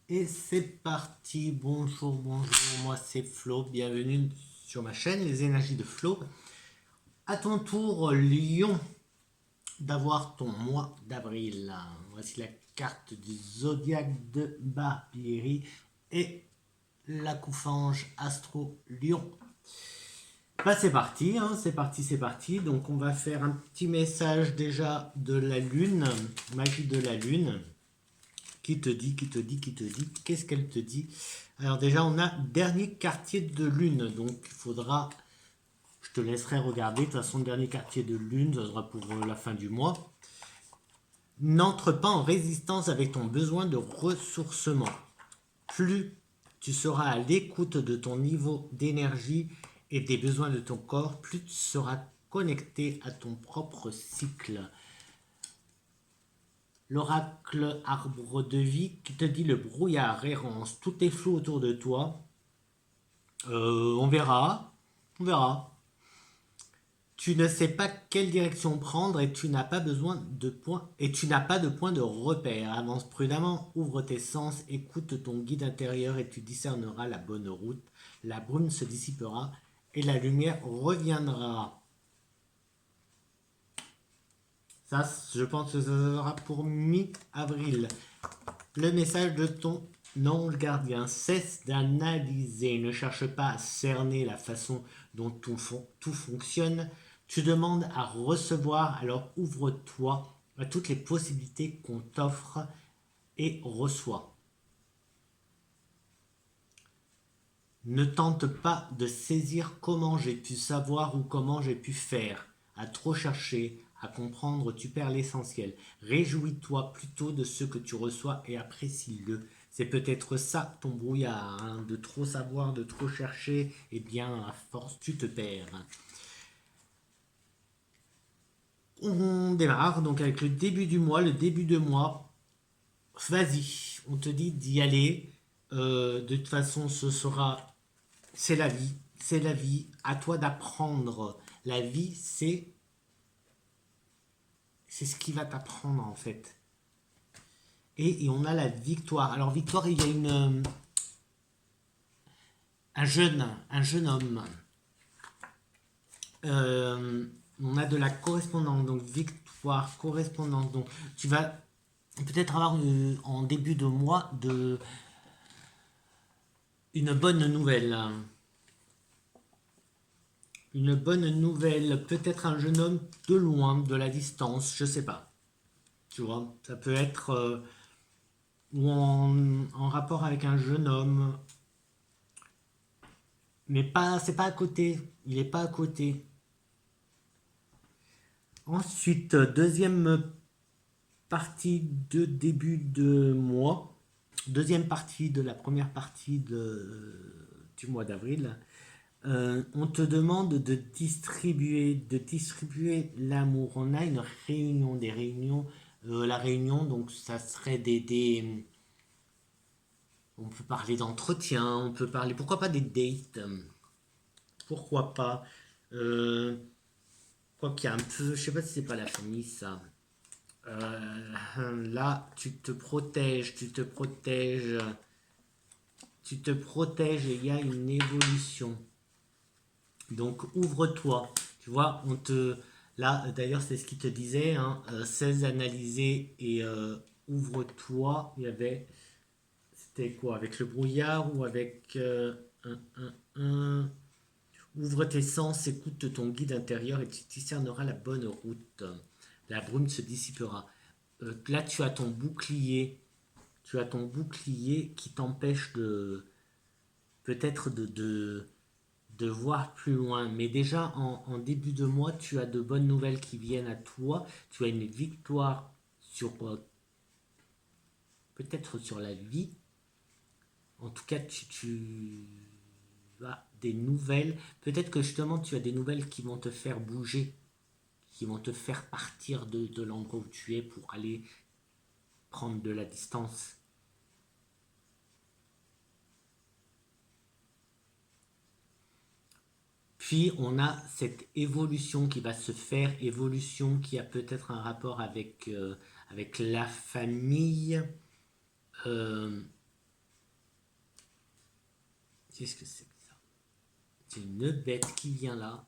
Et c'est parti, bonjour, bonjour, moi c'est Flo, bienvenue sur ma chaîne Les Énergies de Flo. À ton tour, Lion, d'avoir ton mois d'avril. Voici la carte du zodiaque de Barbieri et la coufange Astro Lion. Bah c'est parti, hein, c'est parti, c'est parti. Donc on va faire un petit message déjà de la lune, magie de la lune. Qui te dit, qui te dit, qui te dit, qu'est-ce qu'elle te dit? Alors déjà, on a dernier quartier de lune, donc il faudra, je te laisserai regarder, de toute façon, dernier quartier de lune, ça sera pour la fin du mois. N'entre pas en résistance avec ton besoin de ressourcement. Plus tu seras à l'écoute de ton niveau d'énergie et des besoins de ton corps, plus tu seras connecté à ton propre cycle. L'oracle arbre de vie qui te dit le brouillard errance, tout est flou autour de toi. On verra, on verra. Tu ne sais pas quelle direction prendre et tu n'as pas besoin de points et tu n'as pas de point de repère. Avance prudemment, ouvre tes sens, écoute ton guide intérieur et tu discerneras la bonne route. La brume se dissipera et la lumière reviendra. Ça, je pense que ça sera pour mi-avril. Le message de ton ange gardien: cesse d'analyser, ne cherche pas à cerner la façon dont tout fonctionne. Tu demandes à recevoir, alors ouvre-toi à toutes les possibilités qu'on t'offre et reçois. Ne tente pas de saisir comment j'ai pu savoir ou comment j'ai pu faire. À trop chercher, à comprendre, tu perds l'essentiel. Réjouis-toi plutôt de ce que tu reçois et apprécie-le. C'est peut-être ça ton brouillard, hein, de trop savoir, de trop chercher, et bien à force tu te perds. On démarre donc avec le début du mois, le début de mois. Vas-y, on te dit d'y aller. De toute façon, c'est la vie, c'est la vie. À toi d'apprendre. La vie, c'est ce qui va t'apprendre en fait. Et on a la victoire. Alors victoire, il y a un jeune homme. On a de la correspondance, donc victoire, correspondance. Donc tu vas peut-être avoir en début de mois une bonne nouvelle. Une bonne nouvelle, peut-être un jeune homme de loin, de la distance, je sais pas. Tu vois, ça peut être ou en rapport avec un jeune homme, mais pas, c'est pas à côté. Il est pas à côté. Ensuite, deuxième partie de début de mois, deuxième partie de la première partie du mois d'avril. On te demande de distribuer l'amour. On a une réunion, des réunions. La réunion, donc ça serait on peut parler d'entretien, on peut parler, pourquoi pas des dates, pourquoi pas. Euh, Quoi qu'il y a un peu, je sais pas si c'est pas la famille ça. Là, tu te protèges, tu te protèges et il y a une évolution. Donc ouvre-toi. Tu vois, on te. Là, d'ailleurs, c'est ce qu'il te disait, hein, cesse d'analyser et ouvre-toi. Il y avait. C'était quoi? Avec le brouillard ou avec. Ouvre tes sens, écoute ton guide intérieur et tu discerneras la bonne route. La brume se dissipera. Là, tu as ton bouclier. Tu as ton bouclier qui t'empêche peut-être de voir plus loin. Mais déjà, en début de mois, tu as de bonnes nouvelles qui viennent à toi. Tu as une victoire sur peut-être sur la vie. En tout cas, tu as des nouvelles. Peut-être que justement, tu as des nouvelles qui vont te faire bouger, qui vont te faire partir de l'endroit où tu es pour aller prendre de la distance. Puis on a cette évolution qui va se faire, évolution qui a peut-être un rapport avec la famille, euh, Qu'est-ce que c'est que ça? C'est une bête qui vient là.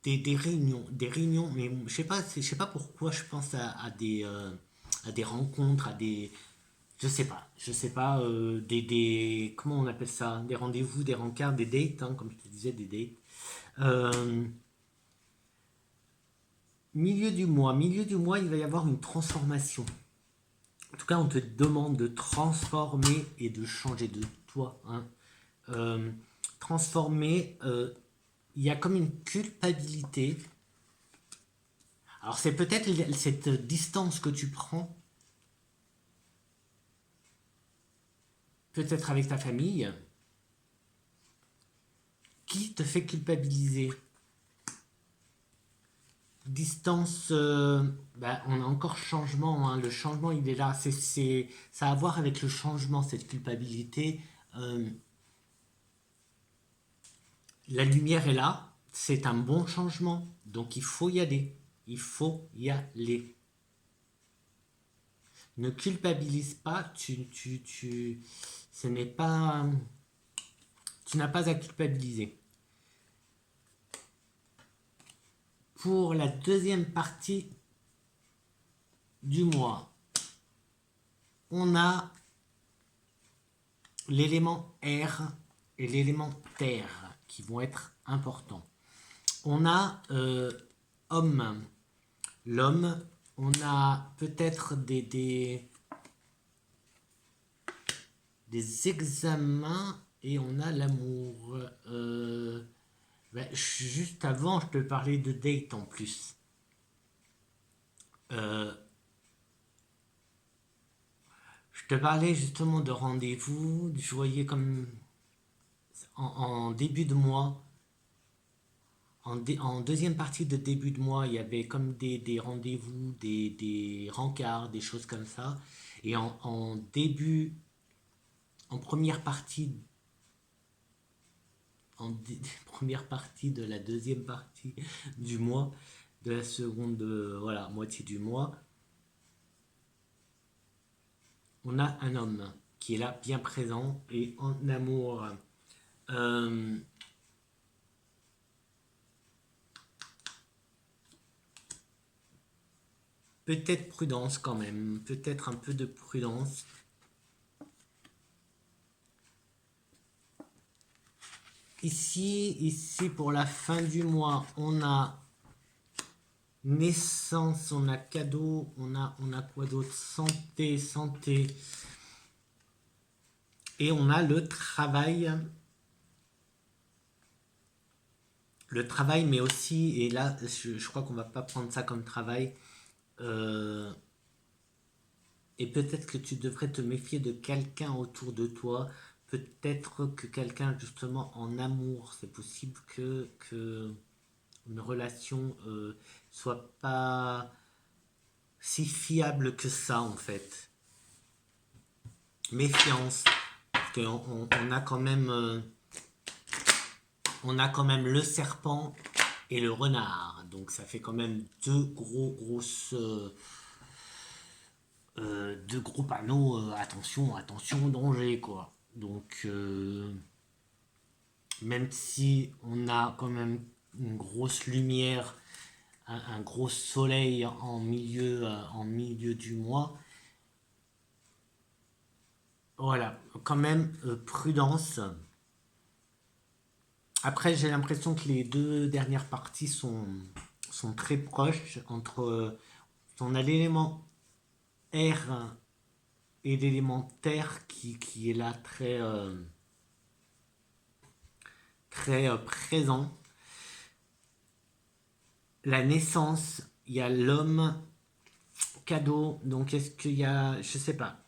Des réunions, mais je sais pas pourquoi je pense à des rencontres, je sais pas, comment on appelle ça, des rendez-vous, des rencarts, des dates, hein, comme je te disais, des dates. Euh, milieu du mois, il va y avoir une transformation. En tout cas, on te demande de transformer et de changer de toi. Hein. Transformer, il y a comme une culpabilité. Alors c'est peut-être cette distance que tu prends, peut-être avec ta famille, qui te fait culpabiliser. Distance, on a encore changement, hein. Le changement il est là, ça a à voir avec le changement, cette culpabilité. Euh, la lumière est là, c'est un bon changement, donc il faut y aller, il faut y aller. Ne culpabilise pas, ce n'est pas, tu n'as pas à culpabiliser. Pour la deuxième partie du mois, on a l'élément air et l'élément terre qui vont être importants. On a homme, l'homme, on a peut-être des examens et on a l'amour. Juste avant, je te parlais de date en plus. Je te parlais justement de rendez-vous. Je voyais comme en début de mois, en deuxième partie de début de mois, il y avait comme des rendez-vous, des rencarts, des choses comme ça. Et en première partie, première partie de la deuxième partie du mois, de la seconde, voilà, moitié du mois, on a un homme qui est là, bien présent et en amour. Euh, Peut-être prudence quand même, peut-être un peu de prudence. Ici pour la fin du mois, on a naissance, on a cadeau, on a quoi d'autre? Santé. Et on a le travail. Le travail, mais aussi, et là, je crois qu'on va pas prendre ça comme travail. Et peut-être que tu devrais te méfier de quelqu'un autour de toi. Peut-être que quelqu'un, justement, en amour, c'est possible que une relation soit pas si fiable que ça, en fait. Méfiance. Parce qu'on a quand même... on a quand même le serpent et le renard. Donc ça fait quand même deux gros panneaux, attention, danger, quoi. Donc, même si on a quand même une grosse lumière, un gros soleil en milieu du mois, voilà, quand même, prudence. Après, j'ai l'impression que les deux dernières parties sont très proches on a l'élément air et l'élément terre qui est là très présent. La naissance, il y a l'homme, cadeau, donc est-ce qu'il y a, je sais pas,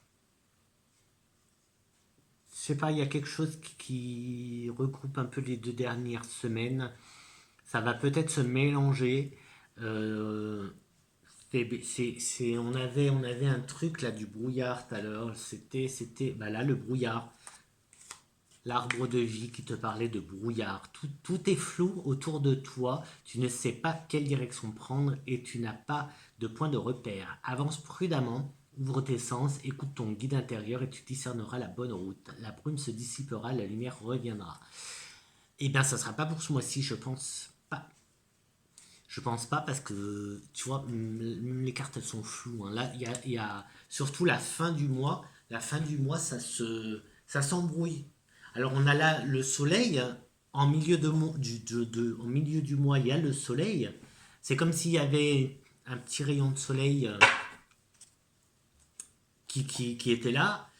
il y a quelque chose qui regroupe un peu les deux dernières semaines. Ça va peut-être se mélanger. Euh, on avait un truc là du brouillard tout à l'heure. Là le brouillard, l'arbre de vie qui te parlait de brouillard. Tout est flou autour de toi. Tu ne sais pas quelle direction prendre et tu n'as pas de point de repère. Avance prudemment, ouvre tes sens, écoute ton guide intérieur et tu discerneras la bonne route. La brume se dissipera, la lumière reviendra. Eh bien, ça ne sera pas pour ce mois-ci, je pense pas. Je pense pas parce que, tu vois, même les cartes, elles sont floues. Hein. Là, il y a surtout la fin du mois. La fin du mois, ça s'embrouille. Alors, on a là le soleil. En milieu, en milieu du mois, il y a le soleil. C'est comme s'il y avait un petit rayon de soleil qui était là.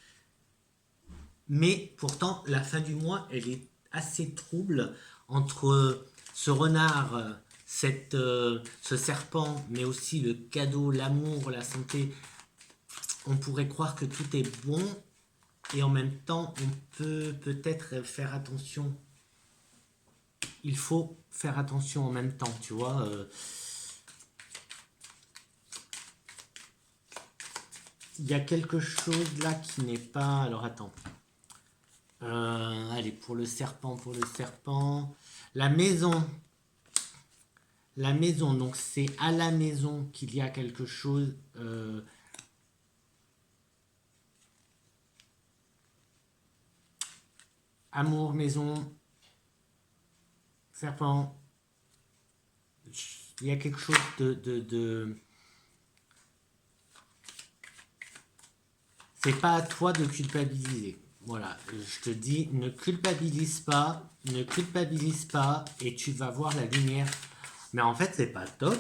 Mais pourtant, la fin du mois, elle est assez trouble entre ce renard, ce serpent, mais aussi le cadeau, l'amour, la santé. On pourrait croire que tout est bon et en même temps, on peut peut-être faire attention. Il faut faire attention en même temps, tu vois. Il y a quelque chose là qui n'est pas... Alors attends. Allez, pour le serpent. La maison. La maison, donc c'est à la maison qu'il y a quelque chose. Amour, maison, serpent. Il y a quelque chose de... C'est pas à toi de culpabiliser. Voilà, je te dis, ne culpabilise pas, et tu vas voir la lumière. Mais en fait, c'est pas top.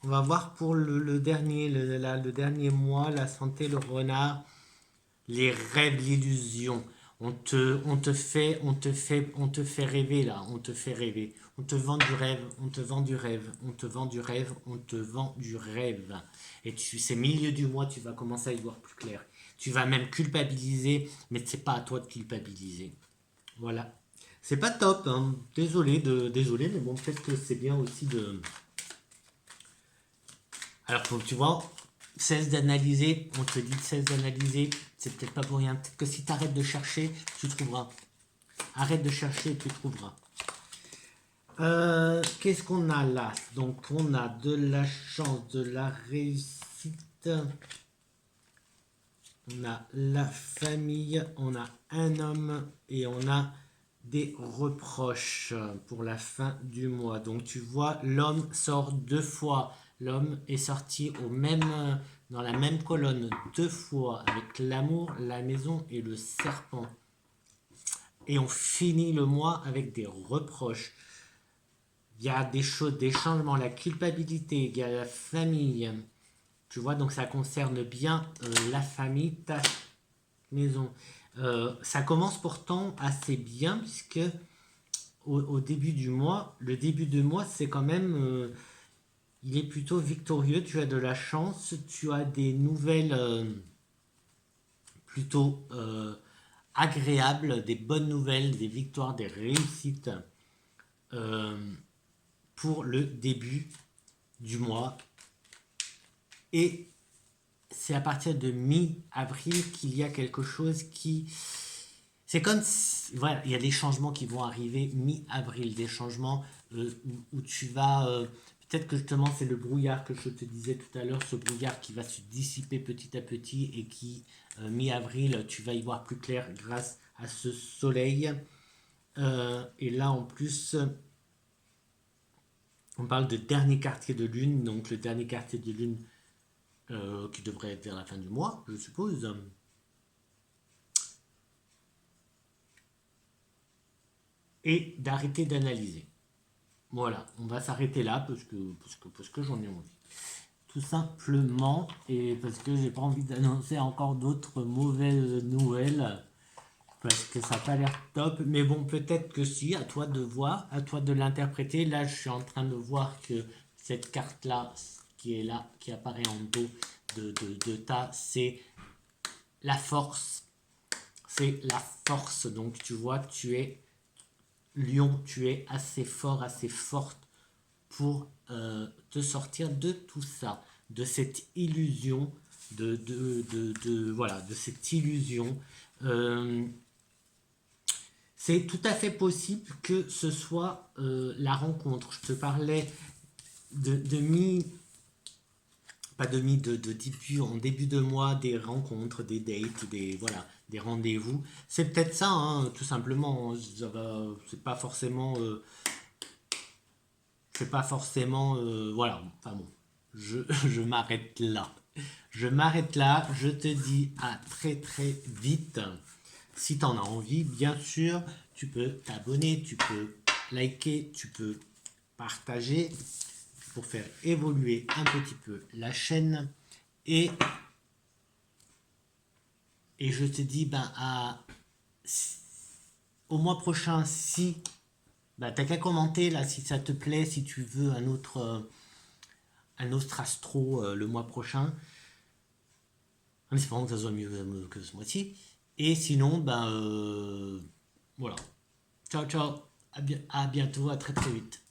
On va voir pour le dernier, le dernier mois, la santé, le renard, les rêves, l'illusion. On te fait rêver là, on te fait rêver. On te vend du rêve, on te vend du rêve, on te vend du rêve, on te vend du rêve. Et c'est milieu du mois, tu vas commencer à y voir plus clair. Tu vas même culpabiliser, mais c'est pas à toi de culpabiliser. Voilà. C'est pas top, hein. Désolé, mais bon, peut-être que c'est bien aussi de... Alors, tu vois, cesse d'analyser, on te dit de cesse d'analyser, c'est peut-être pas pour rien. Peut-être que si tu arrêtes de chercher, tu trouveras. Arrête de chercher et tu trouveras. Qu'est-ce qu'on a là? Donc, on a de la chance, de la réussite. On a la famille, on a un homme et on a des reproches pour la fin du mois. Donc tu vois, l'homme sort 2 fois. L'homme est sorti dans la même colonne 2 fois avec l'amour, la maison et le serpent. Et on finit le mois avec des reproches. Il y a des choses, des changements, la culpabilité, il y a la famille. Tu vois, donc ça concerne bien la famille, ta maison. Ça commence pourtant assez bien puisque au début du mois, le début de mois, c'est quand même, il est plutôt victorieux. Tu as de la chance, tu as des nouvelles plutôt agréables, des bonnes nouvelles, des victoires, des réussites pour le début du mois. Et c'est à partir de mi-avril qu'il y a quelque chose qui... C'est comme si, voilà, il y a des changements qui vont arriver mi-avril, des changements où tu vas... peut-être que justement c'est le brouillard que je te disais tout à l'heure, ce brouillard qui va se dissiper petit à petit et qui, mi-avril, tu vas y voir plus clair grâce à ce soleil. Et là en plus, on parle de dernier quartier de lune, donc le dernier quartier de lune qui devrait être vers la fin du mois, je suppose. Et d'arrêter d'analyser. Voilà, on va s'arrêter là parce que j'en ai envie. Tout simplement, et parce que j'ai pas envie d'annoncer encore d'autres mauvaises nouvelles, parce que ça n'a pas l'air top, mais bon, peut-être que si, à toi de voir, à toi de l'interpréter. Là, je suis en train de voir que cette carte-là, qui est là, qui apparaît en dos de ta, c'est la force. C'est la force, donc tu vois que tu es Lion, tu es assez fort, assez forte pour te sortir de tout ça, de cette illusion, voilà, de cette illusion. C'est tout à fait possible que ce soit la rencontre. Je te parlais de pas de mis de début en début de mois, des rencontres, des dates, voilà, des rendez-vous. C'est peut-être ça, hein, tout simplement. C'est pas forcément, voilà. Enfin bon, je, je m'arrête là. Je m'arrête là. Je te dis à très très vite. Si tu en as envie, bien sûr, tu peux t'abonner, tu peux liker, tu peux partager pour faire évoluer un petit peu la chaîne. Et, et je te dis au mois prochain, si t'as qu'à commenter là si ça te plaît, si tu veux un autre astro le mois prochain, en espérant que ça soit mieux que ce mois-ci. Et sinon, voilà. Ciao, ciao. À bientôt, à très très vite.